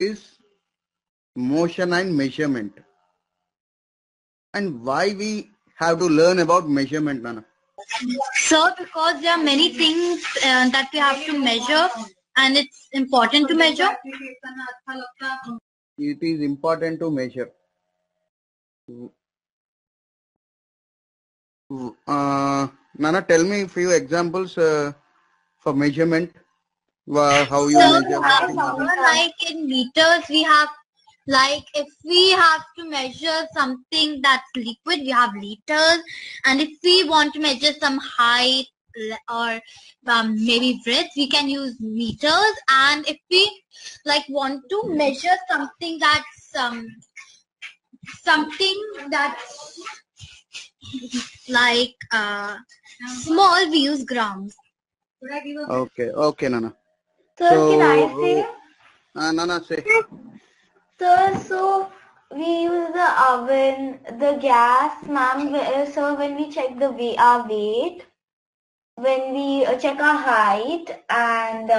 is motion and measurement. And why we have to learn about measurement, Nana? So because there are many things that we have to measure, and it's important to measure. It is important to measure. Nana, tell me a few examples for measurement. How you measure? Like in meters, we have, like if we have to measure something that's liquid, we have liters, and if we want to measure some height or maybe breadth, we can use meters. And if we like want to measure something that's like small, we use grams. Okay, Nana. Sir, can I say? Nana, say. Sir, so we use the oven, the gas, ma'am. So when we check our weight, when we check our height, and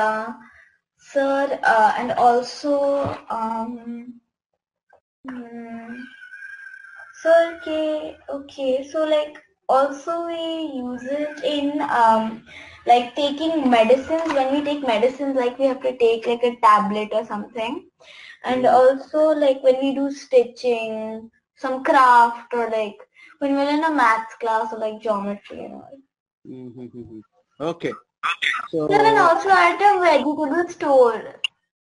sir, and also sir, okay. So like also we use it in like taking medicines. When we take medicines, like we have to take like a tablet or something. And also like when we do stitching, some craft, or like when we're in a maths class or like geometry, you know. Okay. So And also at a vegetable store.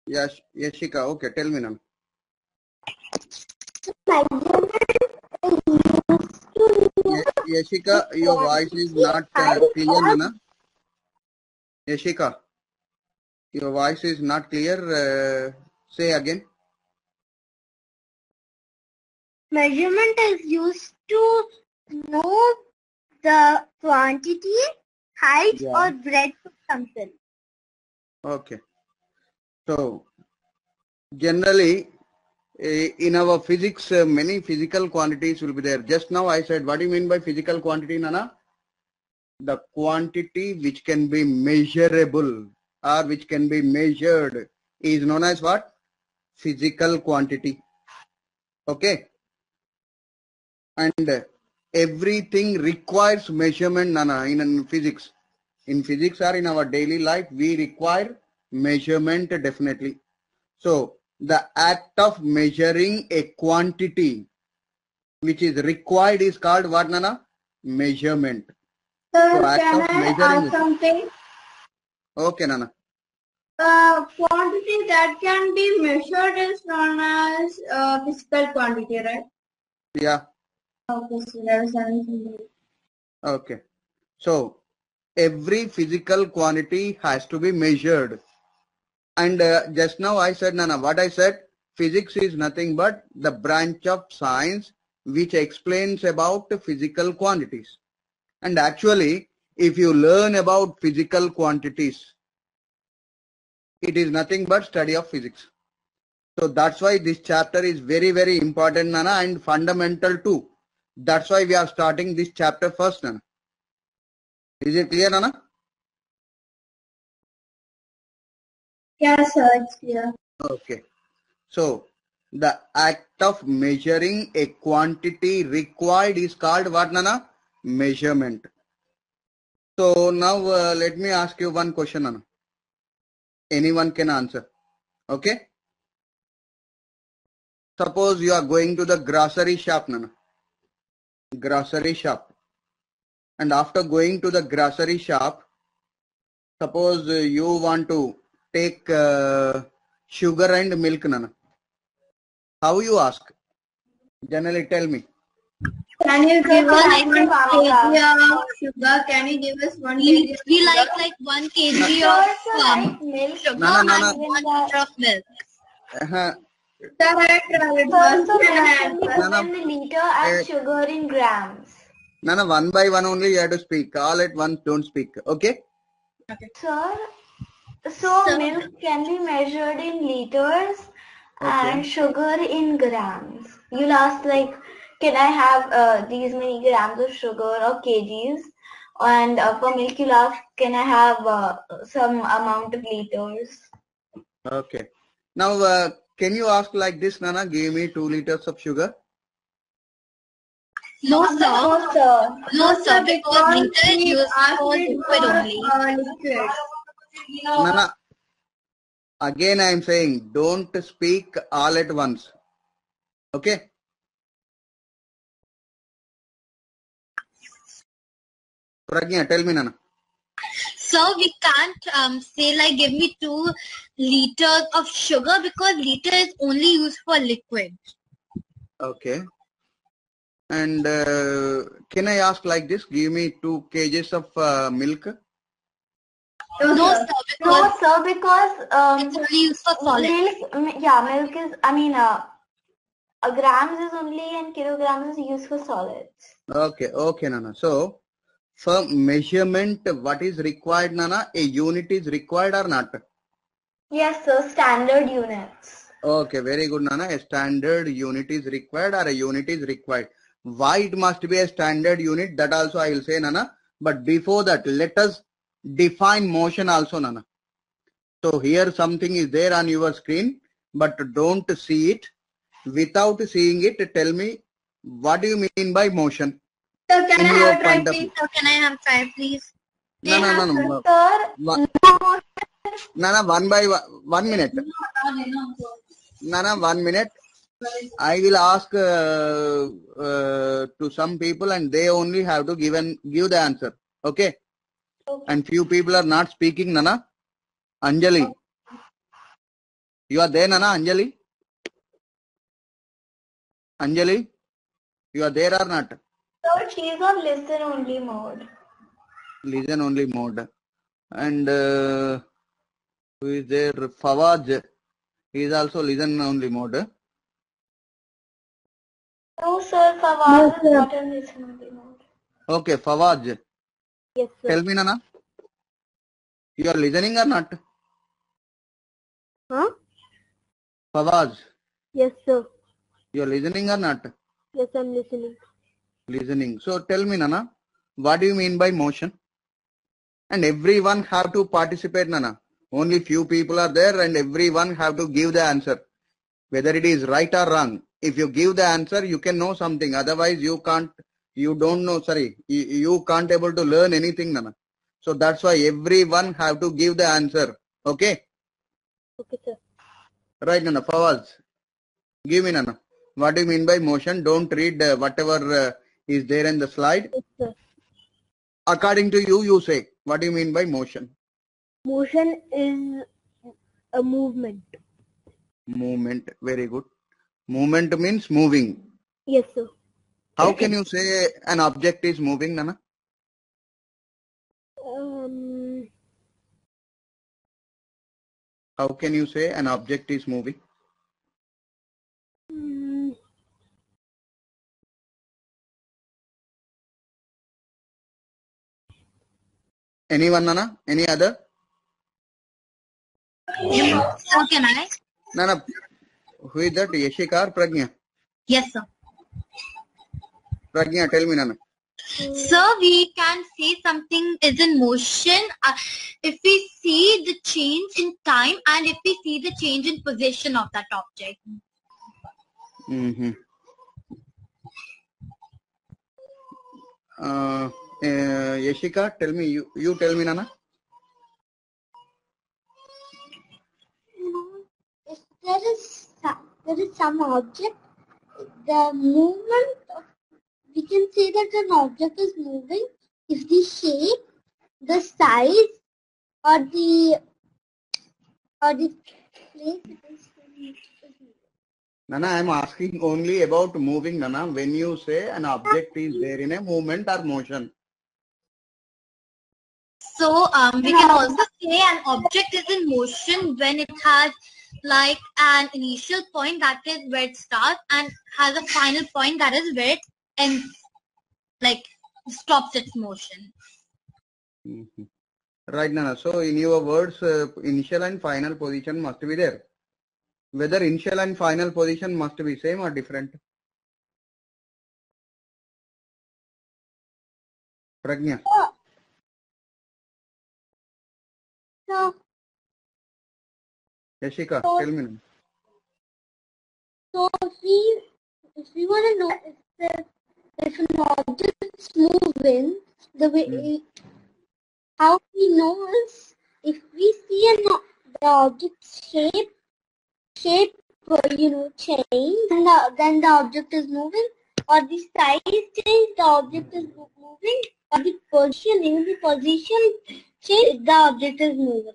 Yes, Yashika. Okay, tell me now. Yashika, your voice is not clear, Nana. Yashika, your voice is not clear. Say again. Measurement is used to know the quantity, height, or breadth of something. Okay. So, generally, in our physics, many physical quantities will be there. Just now I said, what do you mean by physical quantity, Nana? The quantity which can be measurable or which can be measured is known as what? Physical quantity. Okay. And everything requires measurement, Nana, in physics. In physics or in our daily life, we require measurement definitely. So, the act of measuring a quantity which is required is called what, Nana? Measurement. Sir, So, act can of I measuring ask something? Okay, Nana. Quantity that can be measured is known as physical quantity, right? Yeah. Okay, so there's anything. Okay. So, every physical quantity has to be measured. And just now I said, Nana, what I said? Physics is nothing but the branch of science which explains about physical quantities. And actually, if you learn about physical quantities, it is nothing but study of physics. So that's why this chapter is very, very important, Nana, and fundamental too. That's why we are starting this chapter first, Nana. Is it clear, Nana? Yes, sir, it's clear. Okay. So, the act of measuring a quantity required is called what, Nana? Measurement. So, now let me ask you one question, Nana. Anyone can answer. Okay? Suppose you are going to the grocery shop, Nana. Grocery shop. And after going to the grocery shop, suppose you want to take sugar and milk, Nana. How you ask? Generally tell me. Can you give us 1 kg of sugar? Can you give us 1 kg? We like 1 kg of milk. sugar No. and 1 liter of milk. Sir, When the liter and sugar in grams. Nana, one by one only you have to speak. All at once don't speak. Okay? Sir, so milk can be measured in liters and sugar in grams. You'll ask like, can I have these many grams of sugar or kgs? And for milk you'll ask, can I have some amount of liters? Okay. Now can you ask like this, Nana? Give me 2 liters of sugar. No, sir. No, sir. No, sir, because liter is we used asked for it liquid only. liquid. Nana, again I am saying, don't speak all at once. Okay? Pragya, tell me, Nana. So we can't say like give me 2 liters of sugar because liter is only used for liquid. Okay. And can I ask like this? Give me 2 kgs of milk. No, sir, No, because sir, because it's only used for solid. milk is, grams is only and kilograms is used for solids. Okay, okay, Nana. So, for measurement, what is required, Nana? A unit is required or not? Yes, sir, standard units. Okay, very good, Nana. A standard unit is required or a unit is required. Why it must be a standard unit? That also I will say, Nana. But before that, let us define motion also, Nana. So here something is there on your screen, but don't see it. Without seeing it, tell me, what do you mean by motion? So can In I your have a try, point of please? view. So can I have 5, please? No, no, no, no. Sir, Nana, one by one, 1 minute. Nana, 1 minute. I will ask to some people and they only have to give the answer. Okay? And few people are not speaking, Nana. Anjali. You are there, Nana? Anjali? Anjali? You are there or not? sir, she is on listen only mode. Listen only mode. And who is there? Fawaz. He is also listen only mode. No, sir, Fawaz is not on listen only mode. Okay, Fawaz. Yes, sir. Tell me, Nana. You are listening or not? Huh? Fawaz. Yes, sir. You are listening or not? Yes, I'm listening. Listening. So tell me, Nana, what do you mean by motion? And everyone have to participate, Nana. Only few people are there and everyone have to give the answer. Whether it is right or wrong. If you give the answer, you can know something. Otherwise, you don't know, you can't able to learn anything, Nana. So that's why everyone have to give the answer. Okay? Okay, sir. Right, Nana. Fawaz. Give me, Nana. What do you mean by motion? Don't read whatever is there in the slide. Yes, sir. According to you, you say. What do you mean by motion? Motion is a movement. Movement. Very good. Movement means moving. Yes, sir. How can you say an object is moving, Nana? How can you say an object is moving? Anyone, Nana? Any other? So can I? Nana, who is that? Yashika or Pragya? Yes, sir. Pragya, tell me, Nana. So we can say something is in motion if we see the change in time and if we see the change in position of that object. Mm-hmm. Yashika, tell me, you tell me, Nana. If there is some object, the movement, we can say that an object is moving if the shape, the size, or the place it is moving. Nana, I am asking only about moving, Nana. When you say an object is there in a movement or motion. So we can also say an object is in motion when it has like an initial point that is where it starts and has a final point that is where it ends, like stops its motion. Mm-hmm. Right, Nana. So in your words, initial and final position must be there. Whether initial and final position must be same or different? Pragya. So, Yashika, tell me. So if we want to know if an object is moving, the way how we know is if we see the object's shape change, then the object is moving, or the size change, the object is moving, or the position change, the object is moving.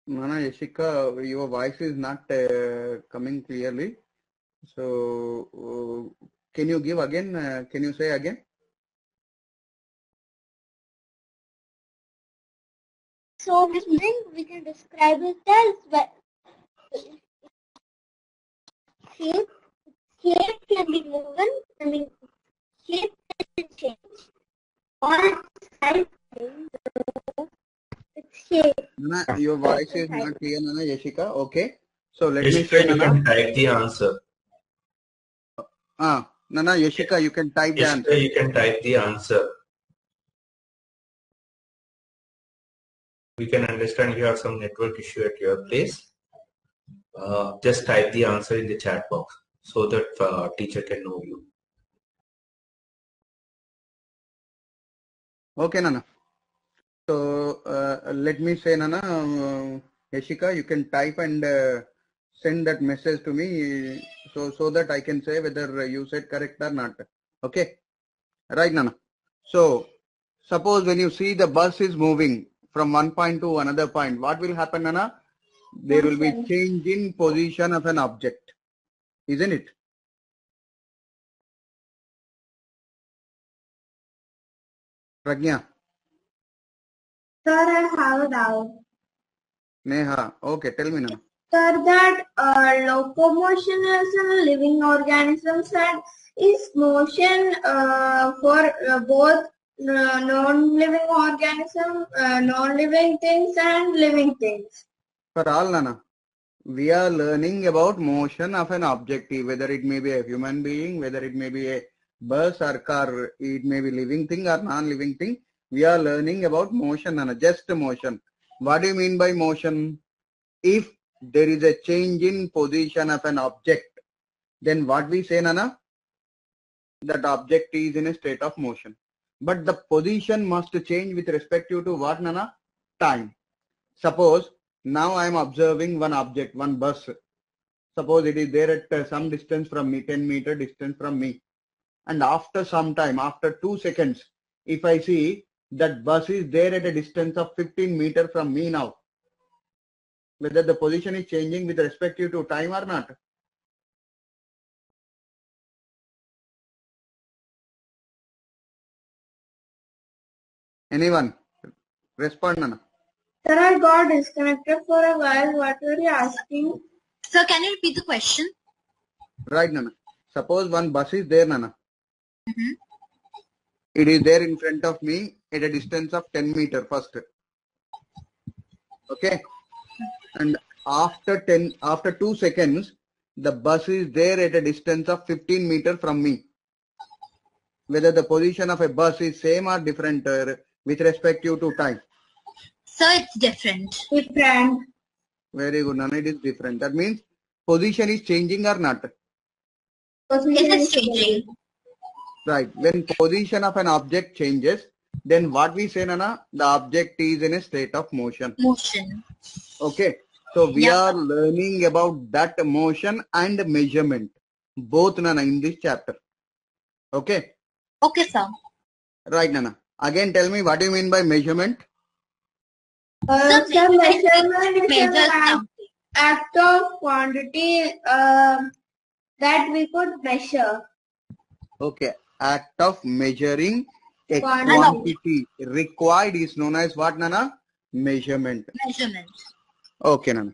Nana Yashika, your voice is not coming clearly. So can you give again? Can you say again? So we can describe it as shape can be moving, shape can change, or size change, its shape. Nana, your voice is not clear, Nana Yashika. Okay. So let me Yashika, say, you Nana. can type the answer. Nana Yashika, you can type the answer. Yashika, you can type the answer. We can understand you have some network issue at your place. Just type the answer in the chat box so that teacher can know you. Okay, Nana. So let me say, Nana, Yashika, you can type and send that message to me so that I can say whether you said correct or not. Okay. Right, Nana. So suppose when you see the bus is moving from one point to another point, what will happen, Nana? There will be change in position of an object, isn't it? Pragya. Sir, I have a doubt. Neha. Okay, tell me, Nana. Sir, that locomotion is a living organisms and is motion for both non-living organism, non-living things and living things. For all, Nana. We are learning about motion of an object, whether it may be a human being, whether it may be a bus or car, it may be living thing or non-living thing. We are learning about motion, Nana, just motion. What do you mean by motion? If there is a change in position of an object, then what we say, Nana? That object is in a state of motion. But the position must change with respect to what, Nana? Time. Suppose now I am observing one object, one bus. Suppose it is there at some distance from me, 10-meter distance from me. And after some time, after 2 seconds, if I see that bus is there at a distance of 15 meters from me now, whether the position is changing with respect to time or not? Anyone? Respond, Nana. Sir, I got disconnected for a while. What were you asking? Sir, can you repeat the question? Right, Nana. Suppose one bus is there, Nana. Mm-hmm. It is there in front of me at a distance of 10 meters first. Okay. And after 2 seconds, the bus is there at a distance of 15 meters from me. Whether the position of a bus is same or different with respect to time. Sir, it's different. Different. Very good, Nana. It is different. That means position is changing or not? It is changing. Right. When position of an object changes, then what we say, Nana? The object is in a state of motion. Motion. Okay. So we are learning about that motion and measurement. Both, Nana, in this chapter. Okay. Okay, sir. Right, Nana. Again, tell me what do you mean by measurement? Sir, measurement is Measure an something. act of quantity that we could measure. Okay. Act of measuring a Quantity. quantity required is known as what, Nana? Measurement. Measurement. Okay, Nana.